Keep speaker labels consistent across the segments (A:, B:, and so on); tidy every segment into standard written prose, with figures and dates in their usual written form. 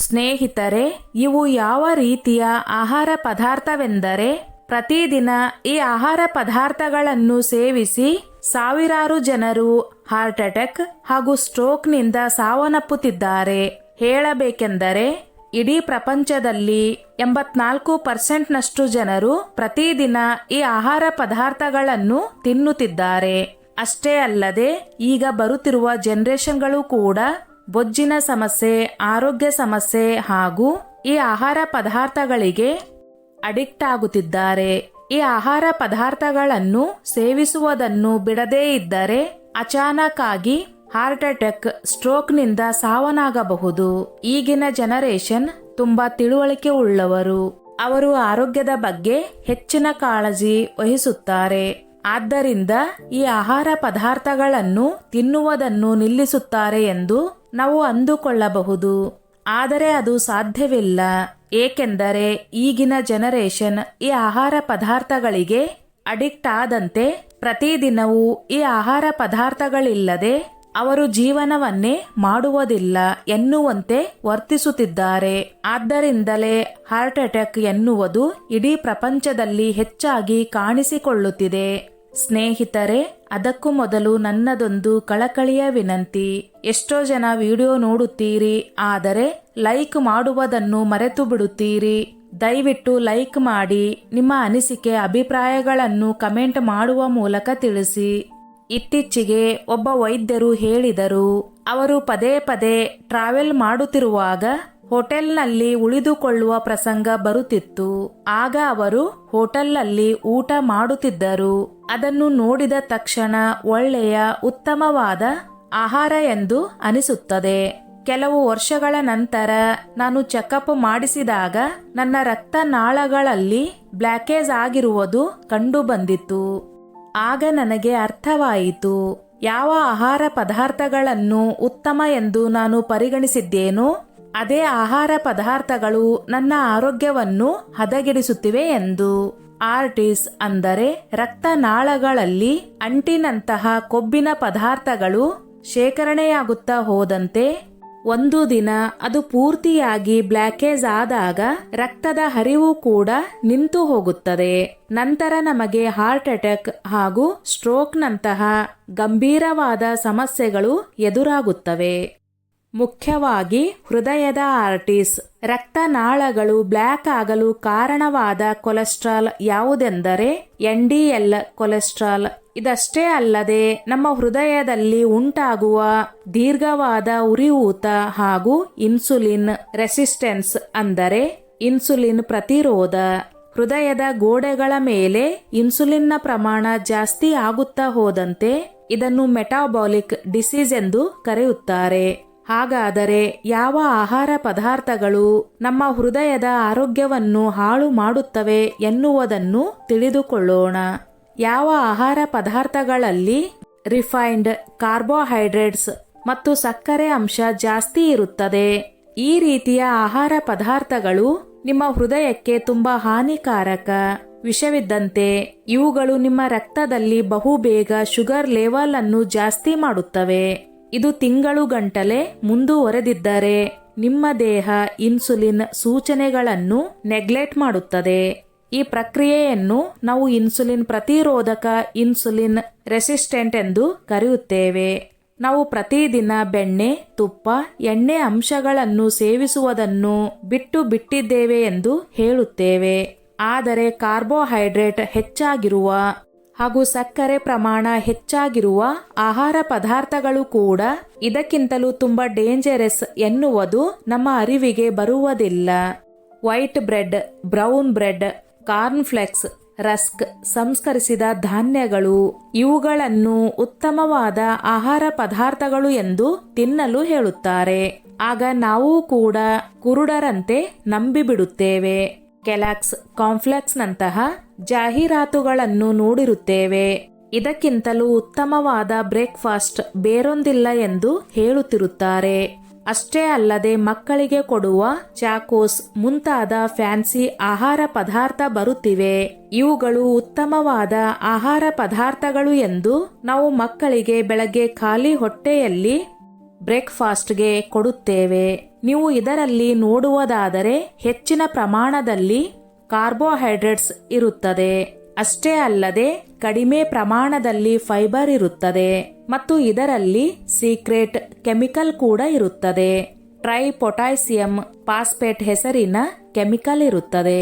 A: ಸ್ನೇಹಿತರೆ, ಇವು ಯಾವ ರೀತಿಯ ಆಹಾರ ಪದಾರ್ಥವೆಂದರೆ, ಪ್ರತಿದಿನ ಈ ಆಹಾರ ಪದಾರ್ಥಗಳನ್ನು ಸೇವಿಸಿ ಸಾವಿರಾರು ಜನರು ಹಾರ್ಟ್ ಅಟ್ಯಾಕ್ ಹಾಗೂ ಸ್ಟ್ರೋಕ್ನಿಂದ ಸಾವನ್ನಪ್ಪುತ್ತಿದ್ದಾರೆ. ಹೇಳಬೇಕೆಂದರೆ ಇಡೀ ಪ್ರಪಂಚದಲ್ಲಿ 84% ಜನರು ಪ್ರತಿದಿನ ಈ ಆಹಾರ ಪದಾರ್ಥಗಳನ್ನು ತಿನ್ನುತ್ತಿದ್ದಾರೆ. ಅಷ್ಟೇ ಅಲ್ಲದೆ ಈಗ ಬರುತ್ತಿರುವ ಜನರೇಷನ್ಗಳು ಕೂಡ ಬೊಜ್ಜಿನ ಸಮಸ್ಯೆ, ಆರೋಗ್ಯ ಸಮಸ್ಯೆ ಹಾಗೂ ಈ ಆಹಾರ ಪದಾರ್ಥಗಳಿಗೆ ಅಡಿಕ್ಟ್ ಆಗುತ್ತಿದ್ದಾರೆ. ಈ ಆಹಾರ ಪದಾರ್ಥಗಳನ್ನು ಸೇವಿಸುವುದನ್ನು ಬಿಡದೇ ಇದ್ದರೆ ಅಚಾನಕ್ ಆಗಿ ಹಾರ್ಟ್ ಅಟ್ಯಾಕ್, ಸ್ಟ್ರೋಕ್ನಿಂದ ಸಾವನ್ನಾಗಬಹುದು. ಈಗಿನ ಜನರೇಷನ್ ತುಂಬಾ ತಿಳುವಳಿಕೆ ಉಳ್ಳವರು. ಅವರು ಆರೋಗ್ಯದ ಬಗ್ಗೆ ಹೆಚ್ಚಿನ ಕಾಳಜಿ ವಹಿಸುತ್ತಾರೆ. ಆದ್ದರಿಂದ ಈ ಆಹಾರ ಪದಾರ್ಥಗಳನ್ನು ತಿನ್ನುವುದನ್ನು ನಿಲ್ಲಿಸುತ್ತಾರೆ ಎಂದು ನಾವು ಅಂದುಕೊಳ್ಳಬಹುದು. ಆದರೆ ಅದು ಸಾಧ್ಯವಿಲ್ಲ. ಏಕೆಂದರೆ ಈಗಿನ ಜನರೇಷನ್ ಈ ಆಹಾರ ಪದಾರ್ಥಗಳಿಗೆ ಅಡಿಕ್ಟ್ ಆದಂತೆ ಪ್ರತಿದಿನವೂ ಈ ಆಹಾರ ಪದಾರ್ಥಗಳಿಲ್ಲದೆ ಅವರು ಜೀವನವನ್ನೇ ಮಾಡುವುದಿಲ್ಲ ಎನ್ನುವಂತೆ ವರ್ತಿಸುತ್ತಿದ್ದಾರೆ. ಆದ್ದರಿಂದಲೇ ಹಾರ್ಟ್ ಅಟ್ಯಾಕ್ ಎನ್ನುವುದು ಇಡೀ ಪ್ರಪಂಚದಲ್ಲಿ ಹೆಚ್ಚಾಗಿ ಕಾಣಿಸಿಕೊಳ್ಳುತ್ತಿದೆ. ಸ್ನೇಹಿತರೆ, ಅದಕ್ಕೂ ಮೊದಲು ನನ್ನದೊಂದು ಕಳಕಳಿಯ ವಿನಂತಿ. ಎಷ್ಟೋ ಜನ ವಿಡಿಯೋ ನೋಡುತ್ತೀರಿ, ಆದರೆ ಲೈಕ್ ಮಾಡುವುದನ್ನು ಮರೆತು ಬಿಡುತ್ತೀರಿ. ದಯವಿಟ್ಟು ಲೈಕ್ ಮಾಡಿ, ನಿಮ್ಮ ಅನಿಸಿಕೆ ಅಭಿಪ್ರಾಯಗಳನ್ನು ಕಮೆಂಟ್ ಮಾಡುವ ಮೂಲಕ ತಿಳಿಸಿ. ಇತ್ತೀಚೆಗೆ ಒಬ್ಬ ವೈದ್ಯರು ಹೇಳಿದರು, ಅವರು ಪದೇ ಪದೇ ಟ್ರಾವೆಲ್ ಮಾಡುತ್ತಿರುವಾಗ ಹೋಟೆಲ್ನಲ್ಲಿ ಉಳಿದುಕೊಳ್ಳುವ ಪ್ರಸಂಗ ಬರುತ್ತಿತ್ತು. ಆಗ ಅವರು ಹೋಟೆಲ್ನಲ್ಲಿ ಊಟ ಮಾಡುತ್ತಿದ್ದರು. ಅದನ್ನು ನೋಡಿದ ತಕ್ಷಣ ಒಳ್ಳೆಯ ಉತ್ತಮವಾದ ಆಹಾರ ಎಂದು ಅನಿಸುತ್ತದೆ. ಕೆಲವು ವರ್ಷಗಳ ನಂತರ ನಾನು ಚೆಕಪ್ ಮಾಡಿಸಿದಾಗ ನನ್ನ ರಕ್ತನಾಳಗಳಲ್ಲಿ ಬ್ಲಾಕೇಜ್ ಆಗಿರುವುದು ಕಂಡು ಬಂದಿತ್ತು. ಆಗ ನನಗೆ ಅರ್ಥವಾಯಿತು, ಯಾವ ಆಹಾರ ಪದಾರ್ಥಗಳನ್ನು ಉತ್ತಮ ಎಂದು ನಾನು ಪರಿಗಣಿಸಿದ್ದೇನೋ ಅದೇ ಆಹಾರ ಪದಾರ್ಥಗಳು ನನ್ನ ಆರೋಗ್ಯವನ್ನು ಹದಗೆಡಿಸುತ್ತಿವೆ ಎಂದು. ಆರ್ಟಿಸ್ ಅಂದರೆ ರಕ್ತನಾಳಗಳಲ್ಲಿ ಅಂಟಿನಂತಹ ಕೊಬ್ಬಿನ ಪದಾರ್ಥಗಳು ಶೇಖರಣೆಯಾಗುತ್ತಾ ಹೋದಂತೆ ಒಂದು ದಿನ ಅದು ಪೂರ್ತಿಯಾಗಿ ಬ್ಲಾಕೇಜ್ ಆದಾಗ ರಕ್ತದ ಹರಿವು ಕೂಡ ನಿಂತು ಹೋಗುತ್ತದೆ. ನಂತರ ನಮಗೆ ಹಾರ್ಟ್ ಅಟ್ಯಾಕ್ ಹಾಗೂ ಸ್ಟ್ರೋಕ್ನಂತಹ ಗಂಭೀರವಾದ ಸಮಸ್ಯೆಗಳು ಎದುರಾಗುತ್ತವೆ. ಮುಖ್ಯವಾಗಿ ಹೃದಯದ ಆರ್ಟಿಸ್, ರಕ್ತನಾಳಗಳು ಬ್ಲಾಕ್ ಆಗಲು ಕಾರಣವಾದ ಕೊಲೆಸ್ಟ್ರಾಲ್ ಯಾವುದೆಂದರೆ NDL ಕೊಲೆಸ್ಟ್ರಾಲ್. ಇದಷ್ಟೇ ಅಲ್ಲದೆ ನಮ್ಮ ಹೃದಯದಲ್ಲಿ ಉಂಟಾಗುವ ದೀರ್ಘವಾದ ಉರಿಯೂತ ಹಾಗೂ ಇನ್ಸುಲಿನ್ ರೆಸಿಸ್ಟೆನ್ಸ್ ಅಂದರೆ ಇನ್ಸುಲಿನ್ ಪ್ರತಿರೋಧ. ಹೃದಯದ ಗೋಡೆಗಳ ಮೇಲೆ ಇನ್ಸುಲಿನ್ನ ಪ್ರಮಾಣ ಜಾಸ್ತಿ ಆಗುತ್ತಾ ಹೋದಂತೆ ಇದನ್ನು ಮೆಟಾಬಾಲಿಕ್ ಡಿಸೀಸ್ ಎಂದು ಕರೆಯುತ್ತಾರೆ. ಹಾಗಾದರೆ ಯಾವ ಆಹಾರ ಪದಾರ್ಥಗಳು ನಮ್ಮ ಹೃದಯದ ಆರೋಗ್ಯವನ್ನು ಹಾಳು ಮಾಡುತ್ತವೆ ಎನ್ನುವುದನ್ನು ತಿಳಿದುಕೊಳ್ಳೋಣ. ಯಾವ ಆಹಾರ ಪದಾರ್ಥಗಳಲ್ಲಿ ರಿಫೈನ್ಡ್ ಕಾರ್ಬೋಹೈಡ್ರೇಟ್ಸ್ ಮತ್ತು ಸಕ್ಕರೆ ಅಂಶ ಜಾಸ್ತಿ ಇರುತ್ತದೆ. ಈ ರೀತಿಯ ಆಹಾರ ಪದಾರ್ಥಗಳು ನಿಮ್ಮ ಹೃದಯಕ್ಕೆ ತುಂಬಾ ಹಾನಿಕಾರಕ, ವಿಷವಿದ್ದಂತೆ. ಇವುಗಳು ನಿಮ್ಮ ರಕ್ತದಲ್ಲಿ ಬಹುಬೇಗ ಶುಗರ್ ಲೆವೆಲ್ ಅನ್ನು ಜಾಸ್ತಿ ಮಾಡುತ್ತವೆ. ಇದು ತಿಂಗಳುಗಟ್ಟಲೆ ಮುಂದುವರೆದಿದ್ದರೆ ನಿಮ್ಮ ದೇಹ ಇನ್ಸುಲಿನ್ ಸೂಚನೆಗಳನ್ನು ನೆಗ್ಲೆಕ್ಟ್ ಮಾಡುತ್ತದೆ. ಈ ಪ್ರಕ್ರಿಯೆಯನ್ನು ನಾವು ಇನ್ಸುಲಿನ್ ಪ್ರತಿರೋಧಕ, ಇನ್ಸುಲಿನ್ ರೆಸಿಸ್ಟೆಂಟ್ ಎಂದು ಕರೆಯುತ್ತೇವೆ. ನಾವು ಪ್ರತಿದಿನ ಬೆಣ್ಣೆ, ತುಪ್ಪ, ಎಣ್ಣೆ ಅಂಶಗಳನ್ನು ಸೇವಿಸುವುದನ್ನು ಬಿಟ್ಟಿದ್ದೇವೆ ಎಂದು ಹೇಳುತ್ತೇವೆ. ಆದರೆ ಕಾರ್ಬೋಹೈಡ್ರೇಟ್ ಹೆಚ್ಚಾಗಿರುವ ಹಾಗೂ ಸಕ್ಕರೆ ಪ್ರಮಾಣ ಹೆಚ್ಚಾಗಿರುವ ಆಹಾರ ಪದಾರ್ಥಗಳು ಕೂಡ ಇದಕ್ಕಿಂತಲೂ ತುಂಬಾ ಡೇಂಜರಸ್ ಎನ್ನುವುದು ನಮ್ಮ ಅರಿವಿಗೆ ಬರುವುದಿಲ್ಲ. White bread, brown bread, corn flex, rusk, ಸಂಸ್ಕರಿಸಿದ ಧಾನ್ಯಗಳು ಇವುಗಳನ್ನು ಉತ್ತಮವಾದ ಆಹಾರ ಪದಾರ್ಥಗಳು ಎಂದು ತಿನ್ನಲು ಹೇಳುತ್ತಾರೆ. ಆಗ ನಾವು ಕೂಡ ಕುರುಡರಂತೆ ನಂಬಿಬಿಡುತ್ತೇವೆ. ಕೆಲಾಕ್ಸ್, ಕಾಂಫ್ಲೆಕ್ಸ್ ನಂತಹ ಜಾಹೀರಾತುಗಳನ್ನು ನೋಡಿರುತ್ತೇವೆ. ಇದಕ್ಕಿಂತಲೂ ಉತ್ತಮವಾದ ಬ್ರೇಕ್ಫಾಸ್ಟ್ ಬೇರೊಂದಿಲ್ಲ ಎಂದು ಹೇಳುತ್ತಿರುತ್ತಾರೆ. ಅಷ್ಟೇ ಅಲ್ಲದೆ ಮಕ್ಕಳಿಗೆ ಕೊಡುವ ಚಾಕೋಸ್ ಮುಂತಾದ ಫ್ಯಾನ್ಸಿ ಆಹಾರ ಪದಾರ್ಥ ಬರುತ್ತಿವೆ. ಇವುಗಳು ಉತ್ತಮವಾದ ಆಹಾರ ಪದಾರ್ಥಗಳು ಎಂದು ನಾವು ಮಕ್ಕಳಿಗೆ ಬೆಳಗ್ಗೆ ಖಾಲಿ ಹೊಟ್ಟೆಯಲ್ಲಿ ಬ್ರೇಕ್ಫಾಸ್ಟ್ಗೆ ಕೊಡುತ್ತೇವೆ. ನೀವು ಇದರಲ್ಲಿ ನೋಡುವುದಾದರೆ ಹೆಚ್ಚಿನ ಪ್ರಮಾಣದಲ್ಲಿ ಕಾರ್ಬೋಹೈಡ್ರೇಟ್ಸ್ ಇರುತ್ತದೆ. ಅಷ್ಟೇ ಅಲ್ಲದೆ ಕಡಿಮೆ ಪ್ರಮಾಣದಲ್ಲಿ ಫೈಬರ್ ಇರುತ್ತದೆ ಮತ್ತು ಇದರಲ್ಲಿ ಸೀಕ್ರೆಟ್ ಕೆಮಿಕಲ್ ಕೂಡ ಇರುತ್ತದೆ. ಟ್ರೈ ಪೊಟ್ಯಾಸಿಯಂ ಫಾಸ್ಫೇಟ್ ಹೆಸರಿನ ಕೆಮಿಕಲ್ ಇರುತ್ತದೆ.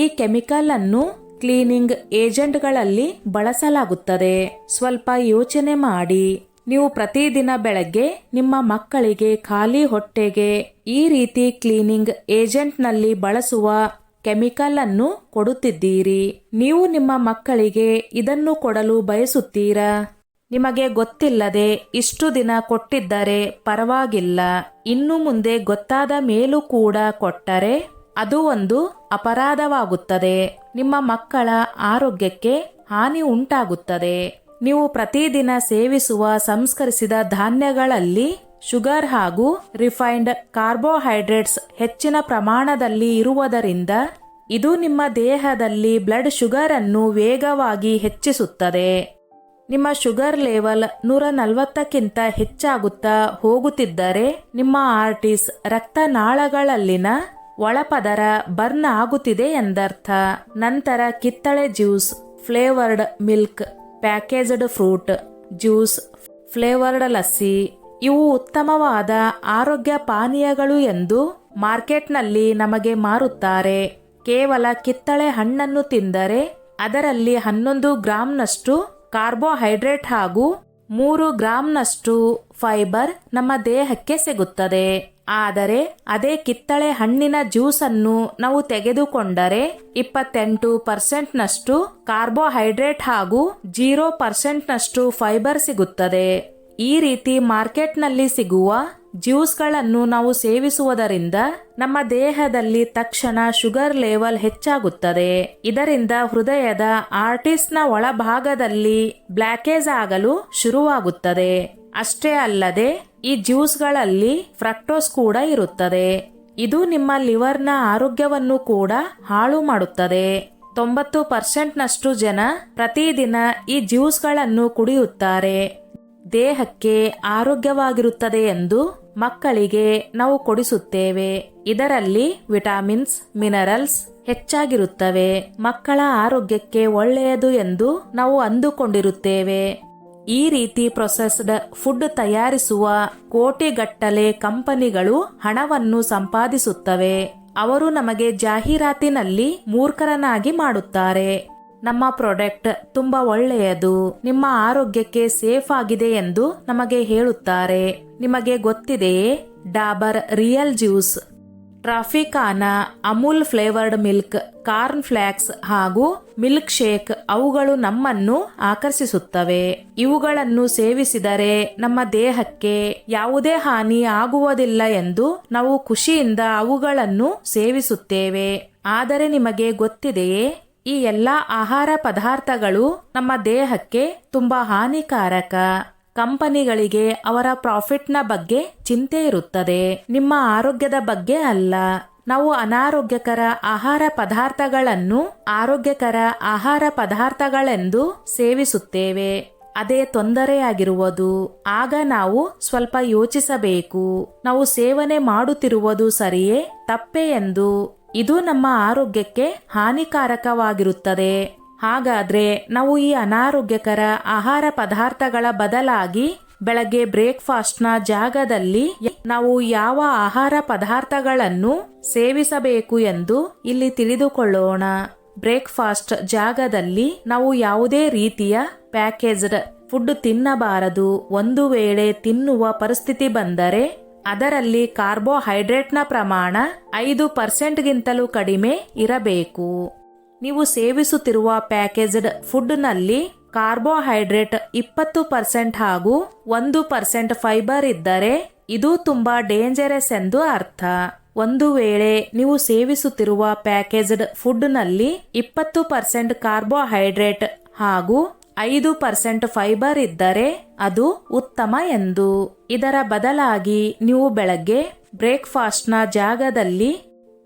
A: ಈ ಕೆಮಿಕಲ್ ಅನ್ನು ಕ್ಲೀನಿಂಗ್ ಏಜೆಂಟ್ಗಳಲ್ಲಿ ಬಳಸಲಾಗುತ್ತದೆ. ಸ್ವಲ್ಪ ಯೋಚನೆ ಮಾಡಿ. ನೀವು ಪ್ರತಿದಿನ ಬೆಳಗ್ಗೆ ನಿಮ್ಮ ಮಕ್ಕಳಿಗೆ ಖಾಲಿ ಹೊಟ್ಟೆಗೆ ಈ ರೀತಿ ಕ್ಲೀನಿಂಗ್ ಏಜೆಂಟ್ನಲ್ಲಿ ಬಳಸುವ ಕೆಮಿಕಲ್ ಅನ್ನು ಕೊಡುತ್ತಿದ್ದೀರಿ. ನೀವು ನಿಮ್ಮ ಮಕ್ಕಳಿಗೆ ಇದನ್ನು ಕೊಡಲು ಬಯಸುತ್ತೀರಾ? ನಿಮಗೆ ಗೊತ್ತಿಲ್ಲದೆ ಇಷ್ಟು ದಿನ ಕೊಟ್ಟಿದ್ದರೆ ಪರವಾಗಿಲ್ಲ. ಇನ್ನು ಮುಂದೆ ಗೊತ್ತಾದ ಮೇಲೂ ಕೂಡ ಕೊಟ್ಟರೆ ಅದು ಒಂದು ಅಪರಾಧವಾಗುತ್ತದೆ. ನಿಮ್ಮ ಮಕ್ಕಳ ಆರೋಗ್ಯಕ್ಕೆ ಹಾನಿ ಉಂಟಾಗುತ್ತದೆ. ನೀವು ಪ್ರತಿದಿನ ಸೇವಿಸುವ ಸಂಸ್ಕರಿಸಿದ ಧಾನ್ಯಗಳಲ್ಲಿ ಶುಗರ್ ಹಾಗೂ ರಿಫೈನ್ಡ್ ಕಾರ್ಬೋಹೈಡ್ರೇಟ್ಸ್ ಹೆಚ್ಚಿನ ಪ್ರಮಾಣದಲ್ಲಿ ಇರುವುದರಿಂದ ಇದು ನಿಮ್ಮ ದೇಹದಲ್ಲಿ ಬ್ಲಡ್ ಶುಗರ್ ಅನ್ನು ವೇಗವಾಗಿ ಹೆಚ್ಚಿಸುತ್ತದೆ. ನಿಮ್ಮ ಶುಗರ್ ಲೆವೆಲ್ 140ಕ್ಕಿಂತ ಹೆಚ್ಚಾಗುತ್ತಾ ಹೋಗುತ್ತಿದ್ದರೆ ನಿಮ್ಮ ಆರ್ಟೀಸ್ ರಕ್ತನಾಳಗಳಲ್ಲಿನ ಒಳಪದರ ಬರ್ನ್ ಆಗುತ್ತಿದೆ ಎಂದರ್ಥ. ನಂತರ ಕಿತ್ತಳೆ juice, flavoured milk, packaged fruit juice, flavoured lassi ಇವು ಉತ್ತಮವಾದ ಆರೋಗ್ಯ ಪಾನೀಯಗಳು ಎಂದು ಮಾರ್ಕೆಟ್ನಲ್ಲಿ ನಮಗೆ ಮಾರುತ್ತಾರೆ. ಕೇವಲ ಕಿತ್ತಳೆ ಹಣ್ಣನ್ನು ತಿಂದರೆ ಅದರಲ್ಲಿ 11 ಗ್ರಾಂನಷ್ಟು ಕಾರ್ಬೋಹೈಡ್ರೇಟ್ ಹಾಗೂ 3 ಗ್ರಾಂನಷ್ಟು ಫೈಬರ್ ನಮ್ಮ ದೇಹಕ್ಕೆ ಸಿಗುತ್ತದೆ. ಆದರೆ ಅದೇ ಕಿತ್ತಳೆ ಹಣ್ಣಿನ ಜ್ಯೂಸನ್ನು ನಾವು ತೆಗೆದುಕೊಂಡರೆ 28% ಕಾರ್ಬೋಹೈಡ್ರೇಟ್ ಹಾಗೂ 0% ಫೈಬರ್ ಸಿಗುತ್ತದೆ. ಈ ರೀತಿ ಮಾರ್ಕೆಟ್ನಲ್ಲಿ ಸಿಗುವ ಜ್ಯೂಸ್ಗಳನ್ನು ನಾವು ಸೇವಿಸುವುದರಿಂದ ನಮ್ಮ ದೇಹದಲ್ಲಿ ತಕ್ಷಣ ಶುಗರ್ ಲೆವೆಲ್ ಹೆಚ್ಚಾಗುತ್ತದೆ. ಇದರಿಂದ ಹೃದಯದ ಆರ್ಟಿಸ್ನ ಒಳಭಾಗದಲ್ಲಿ ಬ್ಲಾಕೇಜ್ ಆಗಲು ಶುರುವಾಗುತ್ತದೆ. ಅಷ್ಟೇ ಅಲ್ಲದೆ ಈ ಜ್ಯೂಸ್ಗಳಲ್ಲಿ ಫ್ರಕ್ಟೋಸ್ ಕೂಡ ಇರುತ್ತದೆ. ಇದು ನಿಮ್ಮ ಲಿವರ್ನ ಆರೋಗ್ಯವನ್ನು ಕೂಡ ಹಾಳು ಮಾಡುತ್ತದೆ. 90% ಜನ ಪ್ರತಿದಿನ ಈ ಜ್ಯೂಸ್ಗಳನ್ನು ಕುಡಿಯುತ್ತಾರೆ. ದೇಹಕ್ಕೆ ಆರೋಗ್ಯವಾಗಿರುತ್ತದೆ ಎಂದು ಮಕ್ಕಳಿಗೆ ನಾವು ಕೊಡಿಸುತ್ತೇವೆ. ಇದರಲ್ಲಿ ವಿಟಮಿನ್ಸ್, ಮಿನರಲ್ಸ್ ಹೆಚ್ಚಾಗಿರುತ್ತವೆ. ಮಕ್ಕಳ ಆರೋಗ್ಯಕ್ಕೆ ಒಳ್ಳೆಯದು ಎಂದು ನಾವು ಅಂದುಕೊಂಡಿರುತ್ತೇವೆ. ಈ ರೀತಿ ಪ್ರೊಸೆಸ್ಡ್ ಫುಡ್ ತಯಾರಿಸುವ ಕೋಟಿಗಟ್ಟಲೆ ಕಂಪನಿಗಳು ಹಣವನ್ನು ಸಂಪಾದಿಸುತ್ತವೆ. ಅವರು ನಮಗೆ ಜಾಹೀರಾತಿನಲ್ಲಿ ಮೂರ್ಖರನ್ನಾಗಿ ಮಾಡುತ್ತಾರೆ. ನಮ್ಮ ಪ್ರಾಡಕ್ಟ್ ತುಂಬಾ ಒಳ್ಳೆಯದು, ನಿಮ್ಮ ಆರೋಗ್ಯಕ್ಕೆ ಸೇಫ್ ಆಗಿದೆ ಎಂದು ನಮಗೆ ಹೇಳುತ್ತಾರೆ. ನಿಮಗೆ ಗೊತ್ತಿದೆಯೇ, Dabur real juice, Tropicana, Amul flavoured milk, corn flakes ಹಾಗೂ ಮಿಲ್ಕ್ ಶೇಕ್ ಅವುಗಳು ನಮ್ಮನ್ನು ಆಕರ್ಷಿಸುತ್ತವೆ. ಇವುಗಳನ್ನು ಸೇವಿಸಿದರೆ ನಮ್ಮ ದೇಹಕ್ಕೆ ಯಾವುದೇ ಹಾನಿ ಆಗುವುದಿಲ್ಲ ಎಂದು ನಾವು ಖುಷಿಯಿಂದ ಅವುಗಳನ್ನು ಸೇವಿಸುತ್ತೇವೆ. ಆದರೆ ನಿಮಗೆ ಗೊತ್ತಿದೆಯೇ, ಈ ಎಲ್ಲಾ ಆಹಾರ ಪದಾರ್ಥಗಳು ನಮ್ಮ ದೇಹಕ್ಕೆ ತುಂಬಾ ಹಾನಿಕಾರಕ. ಕಂಪನಿಗಳಿಗೆ ಅವರ ಪ್ರಾಫಿಟ್ನ ಬಗ್ಗೆ ಚಿಂತೆ ಇರುತ್ತದೆ, ನಿಮ್ಮ ಆರೋಗ್ಯದ ಬಗ್ಗೆ ಅಲ್ಲ. ನಾವು ಅನಾರೋಗ್ಯಕರ ಆಹಾರ ಪದಾರ್ಥಗಳನ್ನು ಆರೋಗ್ಯಕರ ಆಹಾರ ಪದಾರ್ಥಗಳೆಂದು ಸೇವಿಸುತ್ತೇವೆ. ಅದೇ ತೊಂದರೆಯಾಗಿರುವುದು. ಆಗ ನಾವು ಸ್ವಲ್ಪ ಯೋಚಿಸಬೇಕು, ನಾವು ಸೇವನೆ ಮಾಡುತ್ತಿರುವುದು ಸರಿಯೇ ತಪ್ಪೇ ಎಂದು. ಇದು ನಮ್ಮ ಆರೋಗ್ಯಕ್ಕೆ ಹಾನಿಕಾರಕವಾಗಿರುತ್ತದೆ. ಹಾಗಾದ್ರೆ ನಾವು ಈ ಅನಾರೋಗ್ಯಕರ ಆಹಾರ ಪದಾರ್ಥಗಳ ಬದಲಾಗಿ ಬೆಳಗ್ಗೆ ಬ್ರೇಕ್ಫಾಸ್ಟ್ನ ಜಾಗದಲ್ಲಿ ನಾವು ಯಾವ ಆಹಾರ ಪದಾರ್ಥಗಳನ್ನು ಸೇವಿಸಬೇಕು ಎಂದು ಇಲ್ಲಿ ತಿಳಿದುಕೊಳ್ಳೋಣ. ಬ್ರೇಕ್ಫಾಸ್ಟ್ ಜಾಗದಲ್ಲಿ ನಾವು ಯಾವುದೇ ರೀತಿಯ ಪ್ಯಾಕೇಜ್ಡ್ ಫುಡ್ ತಿನ್ನಬಾರದು. ಒಂದು ವೇಳೆ ತಿನ್ನುವ ಪರಿಸ್ಥಿತಿ ಬಂದರೆ ಅದರಲ್ಲಿ ಕಾರ್ಬೋಹೈಡ್ರೇಟ್ನ ಪ್ರಮಾಣ 5%ಗಿಂತಲೂ ಕಡಿಮೆ ಇರಬೇಕು. ನೀವು ಸೇವಿಸುತ್ತಿರುವ ಪ್ಯಾಕೇಜ್ಡ್ ಫುಡ್ನಲ್ಲಿ ಕಾರ್ಬೋಹೈಡ್ರೇಟ್ 20% ಹಾಗೂ 1% ಫೈಬರ್ ಇದ್ದರೆ ಇದು ತುಂಬಾ ಡೇಂಜರಸ್ ಎಂದು ಅರ್ಥ. ಒಂದು ವೇಳೆ ನೀವು ಸೇವಿಸುತ್ತಿರುವ ಪ್ಯಾಕೇಜ್ಡ್ ಫುಡ್ನಲ್ಲಿ 20% ಕಾರ್ಬೋಹೈಡ್ರೇಟ್ ಹಾಗೂ 5% ಫೈಬರ್ ಇದ್ದರೆ ಅದು ಉತ್ತಮ ಎಂದು. ಇದರ ಬದಲಾಗಿ ನೀವು ಬೆಳಗ್ಗೆ ಬ್ರೇಕ್ಫಾಸ್ಟ್ನ ಜಾಗದಲ್ಲಿ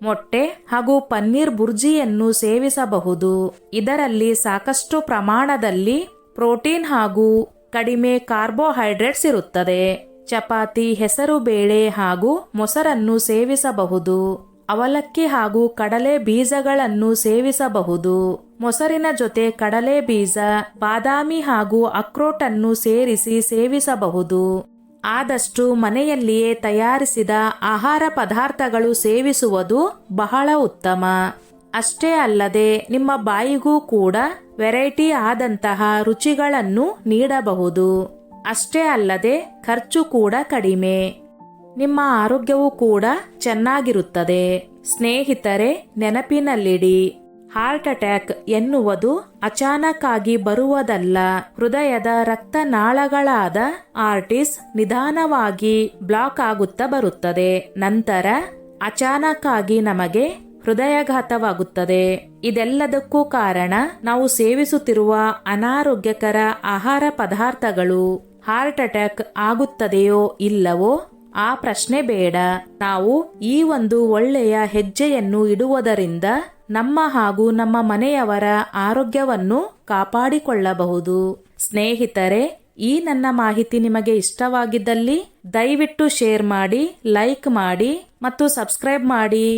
A: ಮೊಟ್ಟೆ ಹಾಗೂ ಪನ್ನೀರ್ ಬುರ್ಜಿಯನ್ನು ಸೇವಿಸಬಹುದು. ಇದರಲ್ಲಿ ಸಾಕಷ್ಟು ಪ್ರಮಾಣದಲ್ಲಿ ಪ್ರೋಟೀನ್ ಹಾಗೂ ಕಡಿಮೆ ಕಾರ್ಬೋಹೈಡ್ರೇಟ್ಸ್ ಇರುತ್ತದೆ. ಚಪಾತಿ, ಹೆಸರುಬೇಳೆ ಹಾಗೂ ಮೊಸರನ್ನು ಸೇವಿಸಬಹುದು. ಅವಲಕ್ಕಿ ಹಾಗೂ ಕಡಲೆ ಬೀಜಗಳನ್ನು ಸೇವಿಸಬಹುದು. ಮೊಸರಿನ ಜೊತೆ ಕಡಲೆ ಬೀಜ, ಬಾದಾಮಿ ಹಾಗೂ ಅಕ್ರೋಟನ್ನು ಸೇರಿಸಿ ಸೇವಿಸಬಹುದು. ಆದಷ್ಟು ಮನೆಯಲ್ಲಿಯೇ ತಯಾರಿಸಿದ ಆಹಾರ ಪದಾರ್ಥಗಳು ಸೇವಿಸುವುದು ಬಹಳ ಉತ್ತಮ. ಅಷ್ಟೇ ಅಲ್ಲದೆ ನಿಮ್ಮ ಬಾಯಿಗೂ ಕೂಡ ವೆರೈಟಿ ಆದಂತಹ ರುಚಿಗಳನ್ನು ನೀಡಬಹುದು. ಅಷ್ಟೇ ಅಲ್ಲದೆ ಖರ್ಚು ಕೂಡ ಕಡಿಮೆ. ನಿಮ್ಮ ಆರೋಗ್ಯವೂ ಕೂಡ ಚೆನ್ನಾಗಿರುತ್ತದೆ. ಸ್ನೇಹಿತರೆ, ನೆನಪಿನಲ್ಲಿಡಿ, ಹಾರ್ಟ್ ಅಟ್ಯಾಕ್ ಎನ್ನುವುದು ಅಚಾನಕ್ ಆಗಿ ಬರುವುದಲ್ಲ. ಹೃದಯದ ರಕ್ತನಾಳಗಳಾದ ಆರ್ಟಿಸ್ ನಿಧಾನವಾಗಿ ಬ್ಲಾಕ್ ಆಗುತ್ತಾ ಬರುತ್ತದೆ. ನಂತರ ಅಚಾನಕ್ ಆಗಿ ನಮಗೆ ಹೃದಯಾಘಾತವಾಗುತ್ತದೆ. ಇದೆಲ್ಲದಕ್ಕೂ ಕಾರಣ ನಾವು ಸೇವಿಸುತ್ತಿರುವ ಅನಾರೋಗ್ಯಕರ ಆಹಾರ ಪದಾರ್ಥಗಳು. ಹಾರ್ಟ್ ಅಟ್ಯಾಕ್ ಆಗುತ್ತದೆಯೋ ಇಲ್ಲವೋ ಆ ಪ್ರಶ್ನೆ ಬೇಡ. ನಾವು ಈ ಒಂದು ಒಳ್ಳೆಯ ಹೆಜ್ಜೆಯನ್ನು ಇಡುವುದರಿಂದ ನಮ್ಮ ಹಾಗೂ ನಮ್ಮ ಮನೆಯವರ ಆರೋಗ್ಯವನ್ನು ಕಾಪಾಡಿಕೊಳ್ಳಬಹುದು. ಸ್ನೇಹಿತರೆ, ಈ ನನ್ನ ಮಾಹಿತಿ ನಿಮಗೆ ಇಷ್ಟವಾಗಿದ್ದಲ್ಲಿ ದಯವಿಟ್ಟು ಶೇರ್ ಮಾಡಿ, ಲೈಕ್ ಮಾಡಿ ಮತ್ತು ಸಬ್ಸ್ಕ್ರೈಬ್ ಮಾಡಿ.